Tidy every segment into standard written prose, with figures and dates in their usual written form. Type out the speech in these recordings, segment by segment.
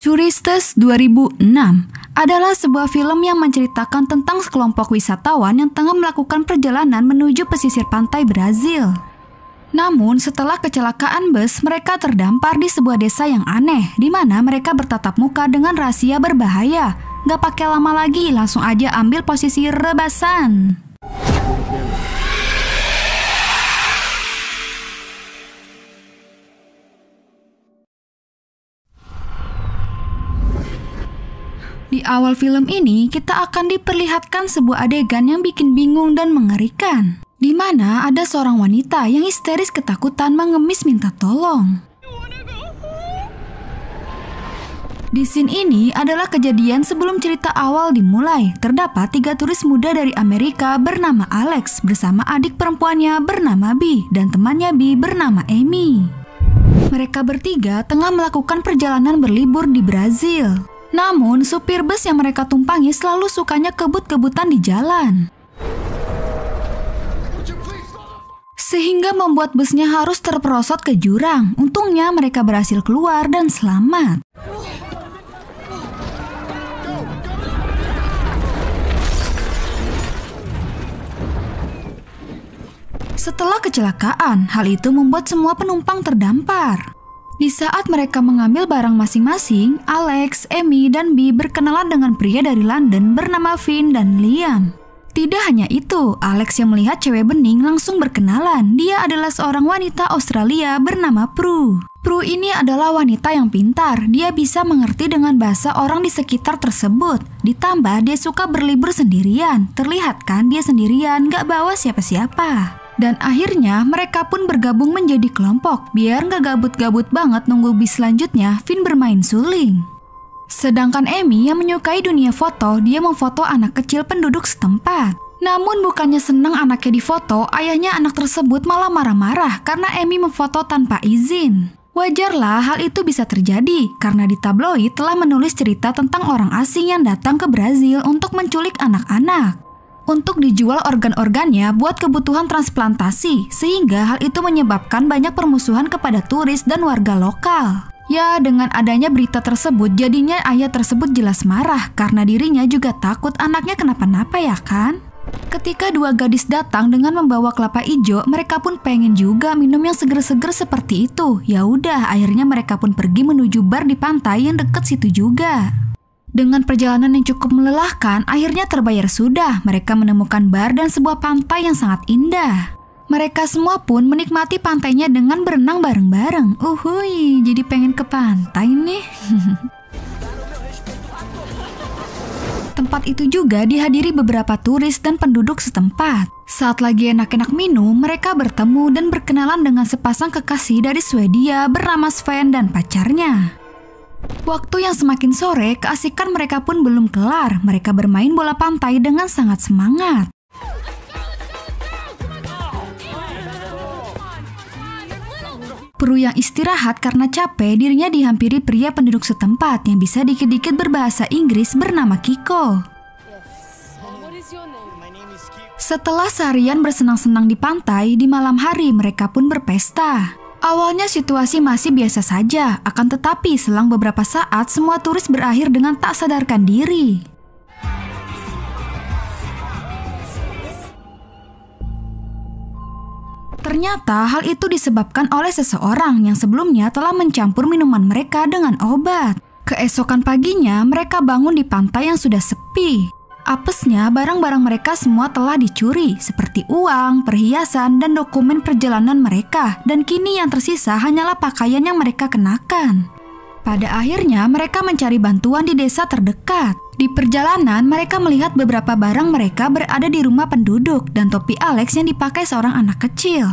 Tourists 2006 adalah sebuah film yang menceritakan tentang sekelompok wisatawan yang tengah melakukan perjalanan menuju pesisir pantai Brazil. Namun setelah kecelakaan bus, mereka terdampar di sebuah desa yang aneh, di mana mereka bertatap muka dengan rahasia berbahaya. Gak pakai lama lagi, langsung aja ambil posisi rebasan. Di awal film ini, kita akan diperlihatkan sebuah adegan yang bikin bingung dan mengerikan, di mana ada seorang wanita yang histeris ketakutan mengemis minta tolong. Di scene ini adalah kejadian sebelum cerita awal dimulai. Terdapat 3 turis muda dari Amerika bernama Alex bersama adik perempuannya bernama B dan temannya B bernama Amy. Mereka bertiga tengah melakukan perjalanan berlibur di Brazil. Namun, supir bus yang mereka tumpangi selalu sukanya kebut-kebutan di jalan, sehingga membuat busnya harus terperosot ke jurang. Untungnya mereka berhasil keluar dan selamat. Setelah kecelakaan, hal itu membuat semua penumpang terdampar. Di saat mereka mengambil barang masing-masing, Alex, Amy, dan B berkenalan dengan pria dari London bernama Finn dan Liam. Tidak hanya itu, Alex yang melihat cewek bening langsung berkenalan. Dia adalah seorang wanita Australia bernama Prue. Prue ini adalah wanita yang pintar. Dia bisa mengerti dengan bahasa orang di sekitar tersebut. Ditambah dia suka berlibur sendirian. Terlihat kan dia sendirian, gak bawa siapa-siapa. Dan akhirnya mereka pun bergabung menjadi kelompok. Biar gak gabut-gabut banget nunggu bis selanjutnya, Finn bermain suling. Sedangkan Amy yang menyukai dunia foto, dia memfoto anak kecil penduduk setempat. Namun bukannya senang anaknya difoto, ayahnya anak tersebut malah marah-marah karena Amy memfoto tanpa izin. Wajarlah hal itu bisa terjadi, karena di tabloid telah menulis cerita tentang orang asing yang datang ke Brazil untuk menculik anak-anak untuk dijual organ-organnya buat kebutuhan transplantasi, sehingga hal itu menyebabkan banyak permusuhan kepada turis dan warga lokal. Ya, dengan adanya berita tersebut, jadinya ayah tersebut jelas marah karena dirinya juga takut anaknya kenapa-napa ya kan? Ketika 2 gadis datang dengan membawa kelapa hijau, mereka pun pengen juga minum yang seger-seger seperti itu. Ya udah, akhirnya mereka pun pergi menuju bar di pantai yang deket situ juga. Dengan perjalanan yang cukup melelahkan, akhirnya terbayar sudah. Mereka menemukan bar dan sebuah pantai yang sangat indah. Mereka semua pun menikmati pantainya dengan berenang bareng-bareng. Uhuy, jadi pengen ke pantai nih. Tempat itu juga dihadiri beberapa turis dan penduduk setempat. Saat lagi enak-enak minum, mereka bertemu dan berkenalan dengan sepasang kekasih dari Swedia bernama Sven dan pacarnya. Waktu yang semakin sore, keasikan mereka pun belum kelar. Mereka bermain bola pantai dengan sangat semangat. Prue yang istirahat karena capek, dirinya dihampiri pria penduduk setempat yang bisa dikit-dikit berbahasa Inggris bernama Kiko. Setelah seharian bersenang-senang di pantai, di malam hari mereka pun berpesta. Awalnya situasi masih biasa saja, akan tetapi selang beberapa saat semua turis berakhir dengan tak sadarkan diri. Ternyata hal itu disebabkan oleh seseorang yang sebelumnya telah mencampur minuman mereka dengan obat. Keesokan paginya mereka bangun di pantai yang sudah sepi. Apesnya, barang-barang mereka semua telah dicuri, seperti uang, perhiasan, dan dokumen perjalanan mereka. Dan kini yang tersisa hanyalah pakaian yang mereka kenakan. Pada akhirnya, mereka mencari bantuan di desa terdekat. Di perjalanan, mereka melihat beberapa barang mereka berada di rumah penduduk dan topi Alex yang dipakai seorang anak kecil.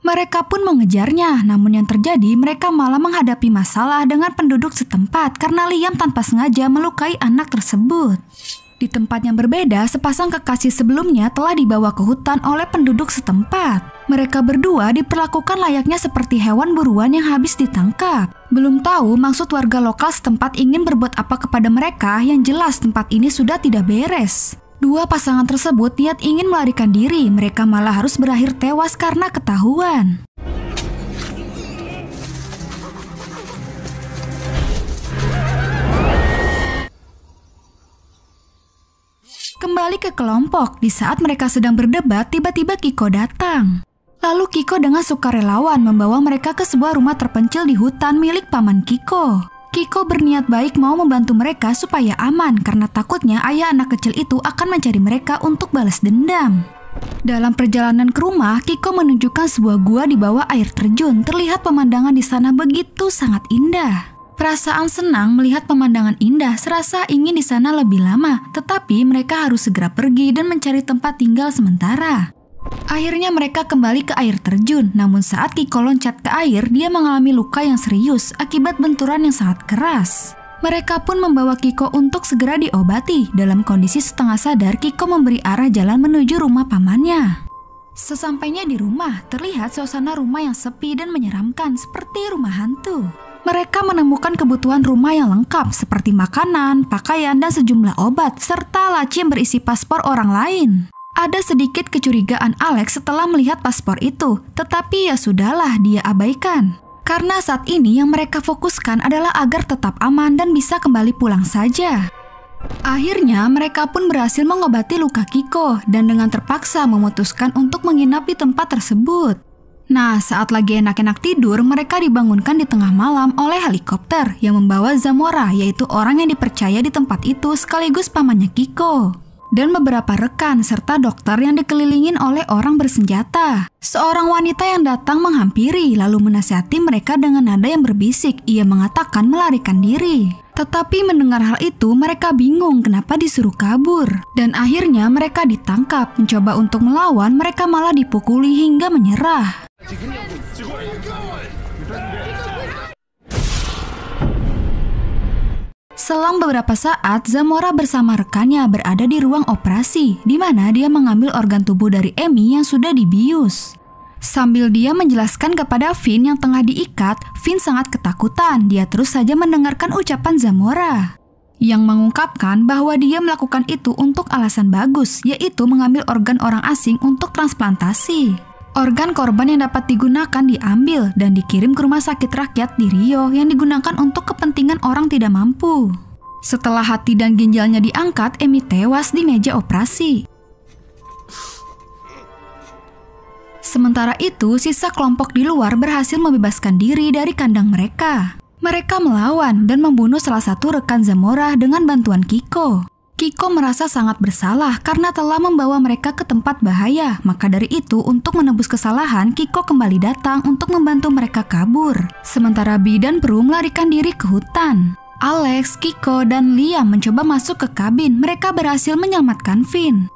Mereka pun mengejarnya, namun yang terjadi mereka malah menghadapi masalah dengan penduduk setempat karena Liam tanpa sengaja melukai anak tersebut. Di tempat yang berbeda, sepasang kekasih sebelumnya telah dibawa ke hutan oleh penduduk setempat. Mereka berdua diperlakukan layaknya seperti hewan buruan yang habis ditangkap. Belum tahu maksud warga lokal setempat ingin berbuat apa kepada mereka, yang jelas tempat ini sudah tidak beres. Dua pasangan tersebut niat ingin melarikan diri, mereka malah harus berakhir tewas karena ketahuan. Kembali ke kelompok, di saat mereka sedang berdebat, tiba-tiba Kiko datang. Lalu Kiko dengan sukarelawan membawa mereka ke sebuah rumah terpencil di hutan milik paman Kiko. Kiko berniat baik mau membantu mereka supaya aman karena takutnya ayah anak kecil itu akan mencari mereka untuk balas dendam. Dalam perjalanan ke rumah, Kiko menunjukkan sebuah gua di bawah air terjun. Terlihat pemandangan di sana begitu sangat indah. Perasaan senang melihat pemandangan indah serasa ingin di sana lebih lama, tetapi mereka harus segera pergi dan mencari tempat tinggal sementara. Akhirnya mereka kembali ke air terjun, namun saat Kiko loncat ke air, dia mengalami luka yang serius akibat benturan yang sangat keras. Mereka pun membawa Kiko untuk segera diobati. Dalam kondisi setengah sadar, Kiko memberi arah jalan menuju rumah pamannya. Sesampainya di rumah, terlihat suasana rumah yang sepi dan menyeramkan seperti rumah hantu. Mereka menemukan kebutuhan rumah yang lengkap seperti makanan, pakaian, dan sejumlah obat, serta laci yang berisi paspor orang lain. Ada sedikit kecurigaan Alex setelah melihat paspor itu, tetapi ya sudahlah, dia abaikan. Karena saat ini yang mereka fokuskan adalah agar tetap aman dan bisa kembali pulang saja. Akhirnya mereka pun berhasil mengobati luka Kiko dan dengan terpaksa memutuskan untuk menginap di tempat tersebut. Nah, saat lagi enak-enak tidur, mereka dibangunkan di tengah malam oleh helikopter yang membawa Zamora, yaitu orang yang dipercaya di tempat itu sekaligus pamannya Kiko. Dan beberapa rekan serta dokter yang dikelilingin oleh orang bersenjata. Seorang wanita yang datang menghampiri lalu menasihati mereka dengan nada yang berbisik. Ia mengatakan melarikan diri. Tetapi mendengar hal itu mereka bingung kenapa disuruh kabur. Dan akhirnya mereka ditangkap. Mencoba untuk melawan, mereka malah dipukuli hingga menyerah. Selang beberapa saat, Zamora bersama rekannya berada di ruang operasi, di mana dia mengambil organ tubuh dari Amy yang sudah dibius. Sambil dia menjelaskan kepada Finn yang tengah diikat, Finn sangat ketakutan. Dia terus saja mendengarkan ucapan Zamora, yang mengungkapkan bahwa dia melakukan itu untuk alasan bagus, yaitu mengambil organ orang asing untuk transplantasi. Organ korban yang dapat digunakan diambil dan dikirim ke rumah sakit rakyat di Rio yang digunakan untuk kepentingan orang tidak mampu. Setelah hati dan ginjalnya diangkat, Amy tewas di meja operasi. Sementara itu, sisa kelompok di luar berhasil membebaskan diri dari kandang mereka. Mereka melawan dan membunuh salah satu rekan Zamora dengan bantuan Kiko. Kiko merasa sangat bersalah karena telah membawa mereka ke tempat bahaya. Maka dari itu, untuk menebus kesalahan, Kiko kembali datang untuk membantu mereka kabur. Sementara Bee dan Prue melarikan diri ke hutan. Alex, Kiko, dan Liam mencoba masuk ke kabin. Mereka berhasil menyelamatkan Finn.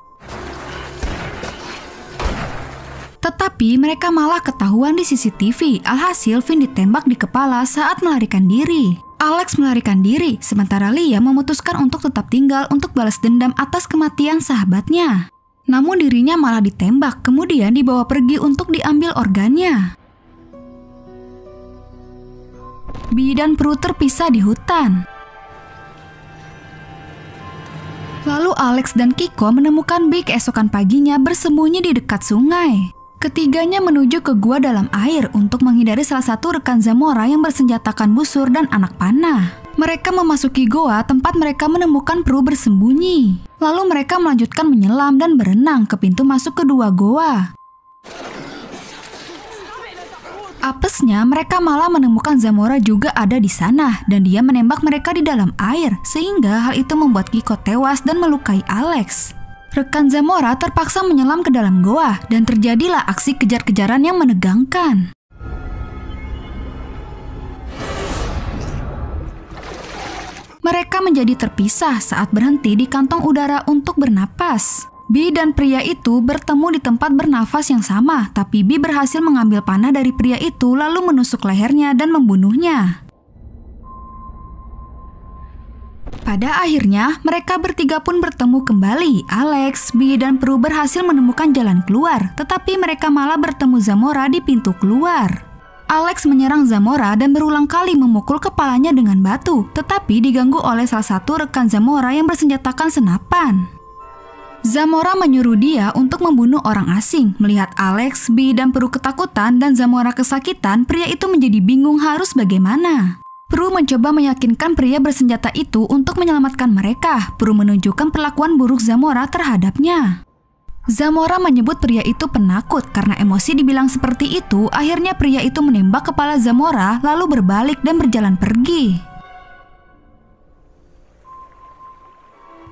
Tetapi mereka malah ketahuan di CCTV. Alhasil Finn ditembak di kepala saat melarikan diri. Alex melarikan diri, sementara Liam memutuskan untuk tetap tinggal untuk balas dendam atas kematian sahabatnya. Namun dirinya malah ditembak, kemudian dibawa pergi untuk diambil organnya. Bee dan Prue terpisah di hutan. Lalu Alex dan Kiko menemukan Bee keesokan paginya bersembunyi di dekat sungai. Ketiganya menuju ke gua dalam air untuk menghindari salah satu rekan Zamora yang bersenjatakan busur dan anak panah. Mereka memasuki goa tempat mereka menemukan Prue bersembunyi. Lalu mereka melanjutkan menyelam dan berenang ke pintu masuk kedua goa. Apesnya, mereka malah menemukan Zamora juga ada di sana dan dia menembak mereka di dalam air, sehingga hal itu membuat Kiko tewas dan melukai Alex. Rekan Zamora terpaksa menyelam ke dalam goa dan terjadilah aksi kejar-kejaran yang menegangkan. Mereka menjadi terpisah saat berhenti di kantong udara untuk bernapas. Bee dan pria itu bertemu di tempat bernafas yang sama, tapi Bee berhasil mengambil panah dari pria itu lalu menusuk lehernya dan membunuhnya. Pada akhirnya, mereka bertiga pun bertemu kembali. Alex, Bee, dan Prue berhasil menemukan jalan keluar, tetapi mereka malah bertemu Zamora di pintu keluar. Alex menyerang Zamora dan berulang kali memukul kepalanya dengan batu, tetapi diganggu oleh salah satu rekan Zamora yang bersenjatakan senapan. Zamora menyuruh dia untuk membunuh orang asing. Melihat Alex, Bee, dan Prue ketakutan dan Zamora kesakitan, pria itu menjadi bingung harus bagaimana. Prue mencoba meyakinkan pria bersenjata itu untuk menyelamatkan mereka. Prue menunjukkan perlakuan buruk Zamora terhadapnya. Zamora menyebut pria itu penakut karena emosi dibilang seperti itu. Akhirnya pria itu menembak kepala Zamora lalu berbalik dan berjalan pergi.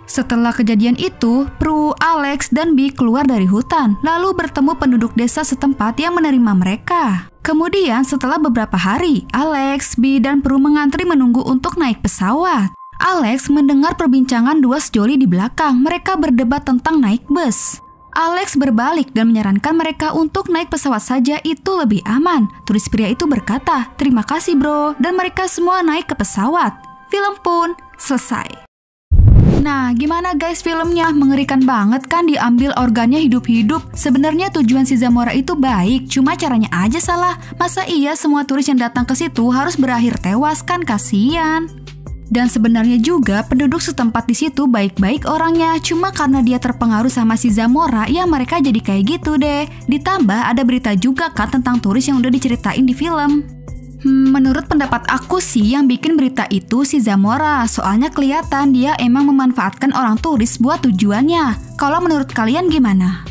Setelah kejadian itu, Prue, Alex, dan Bee keluar dari hutan, lalu bertemu penduduk desa setempat yang menerima mereka. Kemudian setelah beberapa hari, Alex, Bee, dan Prue mengantri menunggu untuk naik pesawat. Alex mendengar perbincangan dua sejoli di belakang, mereka berdebat tentang naik bus. Alex berbalik dan menyarankan mereka untuk naik pesawat saja, itu lebih aman. Turis pria itu berkata, "Terima kasih bro," dan mereka semua naik ke pesawat. Film pun selesai. Nah, gimana guys filmnya? Mengerikan banget kan, diambil organnya hidup-hidup. Sebenarnya tujuan si Zamora itu baik, cuma caranya aja salah. Masa iya semua turis yang datang ke situ harus berakhir tewas, kan kasihan. Dan sebenarnya juga penduduk setempat di situ baik-baik orangnya, cuma karena dia terpengaruh sama si Zamora, ya mereka jadi kayak gitu deh. Ditambah ada berita juga kan tentang turis yang udah diceritain di film. Menurut pendapat aku sih yang bikin berita itu si Zamora, soalnya kelihatan dia emang memanfaatkan orang turis buat tujuannya. Kalau menurut kalian gimana?